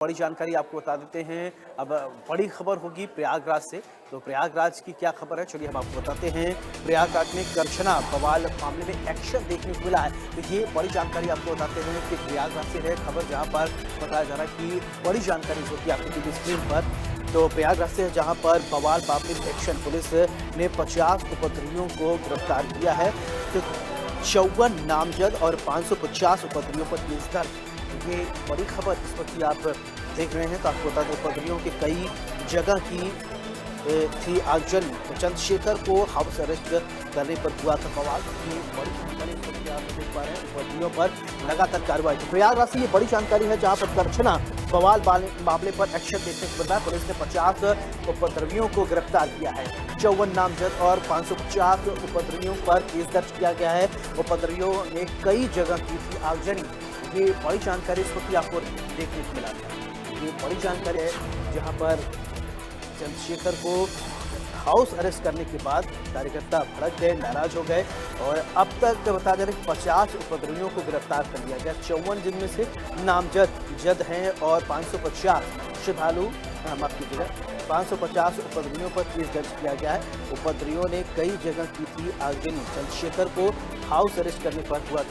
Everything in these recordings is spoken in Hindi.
बड़ी जानकारी आपको बता देते हैं। अब बड़ी खबर होगी प्रयागराज से। तो प्रयागराज की क्या खबर है, चलिए हम आपको बताते हैं। प्रयागराज में करछना बवाल मामले में एक्शन देखने को मिला है। तो ये बड़ी जानकारी आपको बताते हैं कि प्रयागराज से है खबर, जहां पर बताया जा रहा है कि बड़ी जानकारी होती है आपकी टीवी स्क्रीन पर। तो प्रयागराज से जहां पर बवाल मामले में एक्शन, पुलिस ने 50 उपद्रवियों को गिरफ्तार किया है। तो 54 नामजद और 550 उपद्रवियों पर केस दर्ज। ये बड़ी खबर इस वक्त की आप देख रहे हैं। तो आपको बता दें, उपद्रवियों के कई जगह की थी आगजनी। तो चंद्रशेखर को हाउस अरेस्ट करने पर हुआ था बवाल। ये बड़ी जानकारी इस वक्त आप देख पा रहे हैं। उपद्रवियों पर लगातार कार्रवाई। तो प्रयागराज से ये बड़ी जानकारी है, जहां पर करछना बवाल मामले पर एक्शन देखने को मिला है। पुलिस ने 50 उपद्रवियों को गिरफ्तार किया है। 54 नामजद और 550 उपद्रवियों पर केस दर्ज किया गया है। उपद्रवियों ने कई जगह की थी आगजनी। ये बड़ी जानकारी इस वक्त आपको देखने को मिला है। ये बड़ी जानकारी है, जहां पर चंद्रशेखर को हाउस अरेस्ट करने के बाद कार्यकर्ता भड़क गए, नाराज हो गए। और अब तक बता दें कि 50 उपद्रवियों को गिरफ्तार कर लिया गया। 54 जिनमें से नामजद हैं और 550 श्रद्धालु, माफ कीजिएगा, 550 उपद्रवियों पर केस दर्ज किया गया है। उपद्रवियों ने कई जगह की थी आगजनी। चंद्रशेखर को हाउस अरेस्ट करने पर हुआ।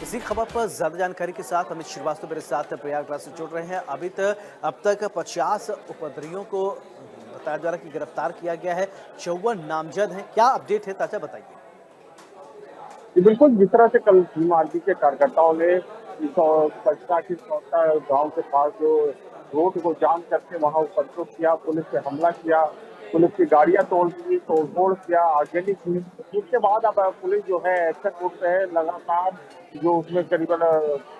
इसी खबर पर ज्यादा जानकारी के साथ अमित श्रीवास्तव मेरे साथ प्रयागराज से जुड़ रहे हैं। अब तक 50 उपद्रवियों को बताया जा रहा है कि गिरफ्तार किया गया है। 54 नामजद हैं। क्या अपडेट है, ताजा बताइए। जी बिल्कुल, जिस तरह से कल भीम आर्मी के कार्यकर्ताओं ने पटना की चौथा गांव के पास जो रोड को जाम करके वहां उपद्रव किया, पुलिस पे हमला किया, पुलिस की गाड़ियां तोड़ दी, तोड़फोड़ किया, आगजनी की। उसके बाद अब पुलिस जो है एक्शन मोड पे है। लगातार जो उसमें करीबन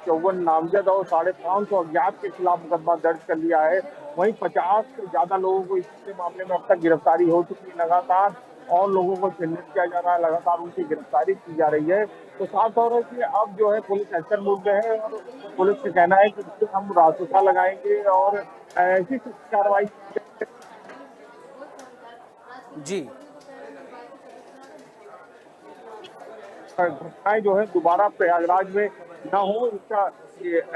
54 नामजद और 550 अज्ञात के खिलाफ मुकदमा दर्ज कर लिया है। वहीं 50 से ज्यादा लोगों को इस पूरे मामले में अब तक गिरफ्तारी हो चुकी है। लगातार और लोगों को चिन्हित किया जा रहा है, लगातार उनकी गिरफ्तारी की जा रही है। तो साफ तौर है कि अब जो है पुलिस एक्शन मोड में है और पुलिस का कहना है कि हम रासुका लगाएंगे और ऐसी कार्रवाई जी घटनाएं जो है दोबारा प्रयागराज में ना हो, इसका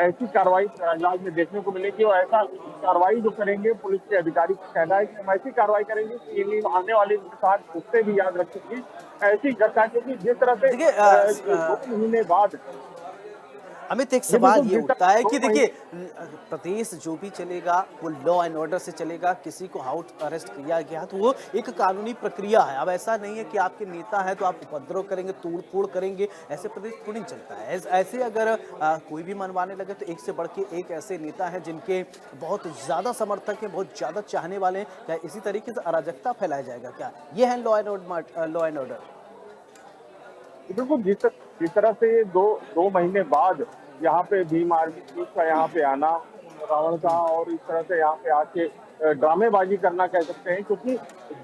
ऐसी कार्रवाई प्रयागराज में देखने को मिलेगी। और ऐसा कार्रवाई जो करेंगे, पुलिस के अधिकारी का कहना है कि हम ऐसी कार्रवाई करेंगे कि आने वाले साथ उससे भी याद रखेंगे ऐसी घटना, क्योंकि जिस तरह से देखिए 2 महीने बाद अमित, एक ये सवाल बिल्कुल ये जिस उठता तरह है कि 2 देखिए, महीने प्रदेश जो भी चलेगा वो लॉ एंड ऑर्डर से चलेगा। किसी को हाउस अरेस्ट किया गया तो वो एक कानूनी प्रक्रिया है। अब ऐसा नहीं है कि आपके नेता है तो आप उपद्रव करेंगे, तोड़ फोड़ करेंगे। ऐसे प्रदेश थोड़ी चलता है। ऐसे अगर कोई भी मनवाने लगे तो एक से बढ़ के एक ऐसे नेता हैं जिनके बहुत ज्यादा समर्थक हैं, बहुत ज्यादा चाहने वाले हैं। क्या इसी तरीके से अराजकता फैलाया जाएगा? क्या ये है लॉ एंड ऑर्डर? बिल्कुल, जिस तरह से दो महीने बाद यहाँ पे भीम आर्मी चीफ का यहाँ पे आना, रावण का, और इस तरह से यहाँ पे आके ड्रामेबाजी करना कह सकते हैं, क्योंकि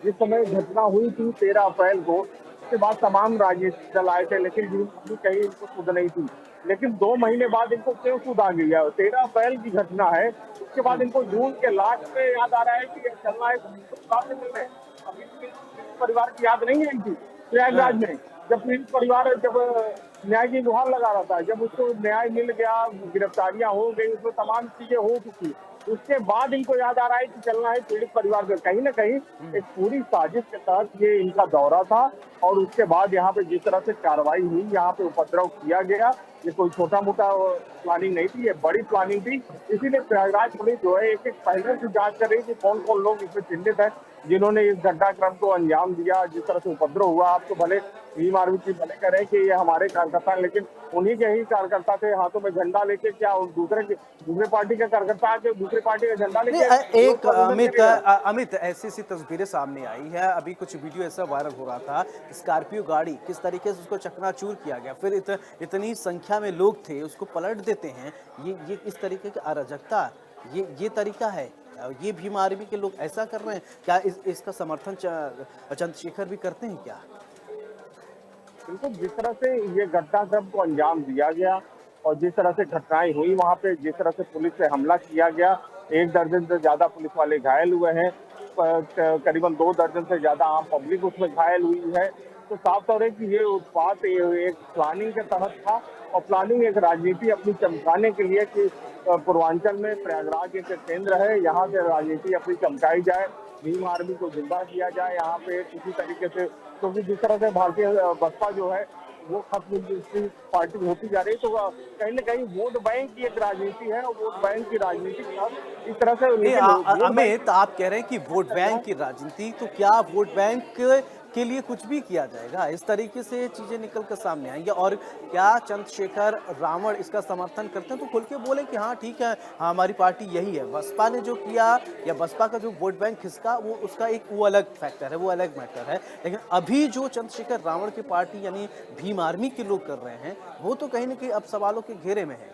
जिस समय घटना हुई थी 13 अप्रैल को, उसके बाद तमाम राजनीतिक दल आए थे, लेकिन भीम आर्मी कहीं इनको सुध नहीं थी। लेकिन 2 महीने बाद इनको क्यों सुध आ गई है? 13 अप्रैल की घटना है, उसके बाद इनको जून के लास्ट में याद आ रहा है कि चलना है, अभी परिवार की याद नहीं आई थी प्रयागराज में, जब पीड़ित परिवार जब न्याय की गुहार लगा रहा था, जब उसको न्याय मिल गया, गिरफ्तारियां हो गई, उसमें तमाम चीजें हो चुकी, उसके बाद इनको याद आ रहा है कि चलना है पीड़ित परिवार में। कहीं ना कहीं एक पूरी साजिश के तहत ये इनका दौरा था। और उसके बाद यहाँ पे जिस तरह से कार्रवाई हुई, यहाँ पे उपद्रव किया गया, ये कोई छोटा मोटा प्लानिंग नहीं थी, ये बड़ी प्लानिंग थी। इसीलिए प्रयागराज पुलिस जो है एक पहले से जांच कर रही थी कौन कौन लोग इसमें चिन्हित है, जिन्होंने इस घटनाक्रम को अंजाम दिया। जिस तरह से उपद्रव हुआ, आप तो भले भीम आर्मी की भले करें कि ये हमारे कार्यकर्ता हैं, लेकिन उन्हीं के ही कार्यकर्ता थे हाथों में झंडा लेके, क्या दूसरे पार्टी के कार्यकर्ता आके दूसरे पार्टी का झंडा लेके एक अमित ऐसी तस्वीरें सामने आई है। अभी कुछ वीडियो ऐसा वायरल हो रहा था, स्कॉर्पियो गाड़ी किस तरीके से उसको चकनाचूर किया गया, फिर इतनी संख्या में लोग थे, उसको पलट देते हैं। ये इस तरीके की अराजकता, ये तरीका है? ये भीम आर्मी के लोग ऐसा कर रहे हैं क्या? इसका समर्थन चंद्रशेखर भी करते हैं क्या? बिल्कुल, जिस तरह से ये घटनाक्रम को अंजाम दिया गया और जिस तरह से घटनाएं हुई वहां पे, जिस तरह से पुलिस पे हमला किया गया, 1 दर्जन से ज्यादा पुलिस वाले घायल हुए हैं, करीबन 2 दर्जन से ज्यादा आम पब्लिक उसमें घायल हुई है। तो साफ तौर है कि ये उत्पात एक प्लानिंग के तहत था, और प्लानिंग एक राजनीति अपनी चमकाने के लिए कि पूर्वांचल में प्रयागराज एक केंद्र है, यहाँ से राजनीति अपनी चमकाई जाए, भीम आर्मी को जिंदा किया जाए यहाँ पे किसी तरीके से, क्योंकि जिस तरह से भारतीय बसपा जो है वो खत्म पार्टी होती जा रही है, तो कहीं ना कहीं वोट बैंक की एक राजनीति है और वोट बैंक की राजनीति इस तरह से। नहीं, लेकिन वोट बैंक अमित, आप कह रहे हैं कि वोट बैंक की राजनीति, तो क्या वोट बैंक के लिए कुछ भी किया जाएगा? इस तरीके से चीजें निकल कर सामने आएंगी। और क्या चंद्रशेखर रावण इसका समर्थन करते हैं तो खुल के बोले कि हाँ ठीक है, हाँ, हमारी पार्टी यही है। बसपा ने जो किया या बसपा का जो वोट बैंक खिसका, वो उसका एक वो अलग फैक्टर है, वो अलग मैटर है। लेकिन अभी जो चंद्रशेखर रावण की पार्टी यानी भीम आर्मी के लोग कर रहे हैं, वो तो कहीं ना कहीं अब सवालों के घेरे में है।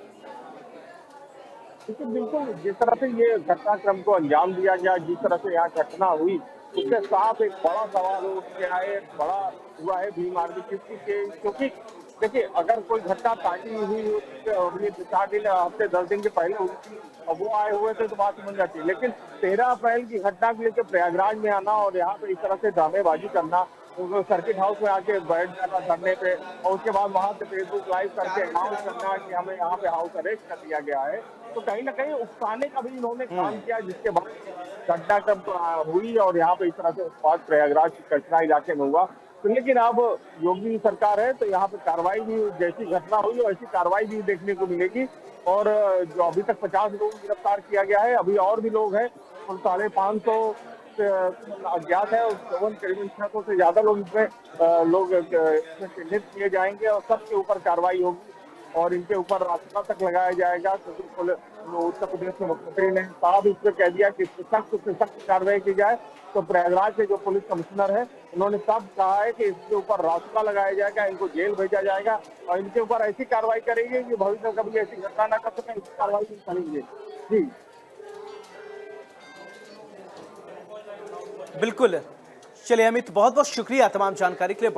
लेकिन बिल्कुल जिस तरह से ये घटनाक्रम को अंजाम दिया गया, जिस तरह से यहाँ घटना हुई, उसके साथ एक बड़ा सवाल उठ के आए, बड़ा हुआ है भीम आर्मी क्योंकि देखिए अगर कोई घटना ताजी हुई अभी 4 दिन हफ्ते 10 दिन के पहले हुई थी, अब वो आए हुए थे तो बात समझ जाती है। लेकिन 13 अप्रैल की घटना को लेकर प्रयागराज में आना और यहाँ पे इस तरह से ड्रामेबाजी करना, सर्किट हाउस में आके बैठ जाना धरने पे और उसके बाद वहां से फेसबुक लाइव करके अनाउंस करना कि हमें यहाँ पे हाउस अरेस्ट कर दिया गया है, तो कहीं ना कहीं उकसाने का भी इन्होंने काम किया, जिसके बाद घटनाक्रम हुई और यहाँ पे इस तरह से उत्पाद प्रयागराज की कचरा इलाके में हुआ। तो लेकिन अब योगी सरकार है तो यहाँ पे कार्रवाई भी, जैसी घटना हुई वैसी कार्रवाई भी देखने को मिलेगी। और जो अभी तक 50 लोग गिरफ्तार किया गया है, अभी और भी लोग हैं, कुल 550 अज्ञात है, करीबन 600 से ज्यादा लोग इसमें चिन्हित किए जाएंगे और सबके ऊपर कार्रवाई होगी और इनके ऊपर रास्ता तक लगाया जाएगा। क्योंकि उत्तर प्रदेश के मुख्यमंत्री ने साफ इस पर कह दिया कि सख्त से सख्त कार्रवाई की जाए। तो प्रयागराज के जो पुलिस कमिश्नर है उन्होंने सब कहा है कि इसके ऊपर रास्ता लगाया जाएगा, इनको जेल भेजा जाएगा और इनके ऊपर ऐसी कार्रवाई करेंगे कि भविष्य में कभी ऐसी घटना न कर सके, इसकी कार्रवाई करेंगे। जी बिल्कुल। चलिए अमित, बहुत बहुत शुक्रिया तमाम जानकारी के लिए।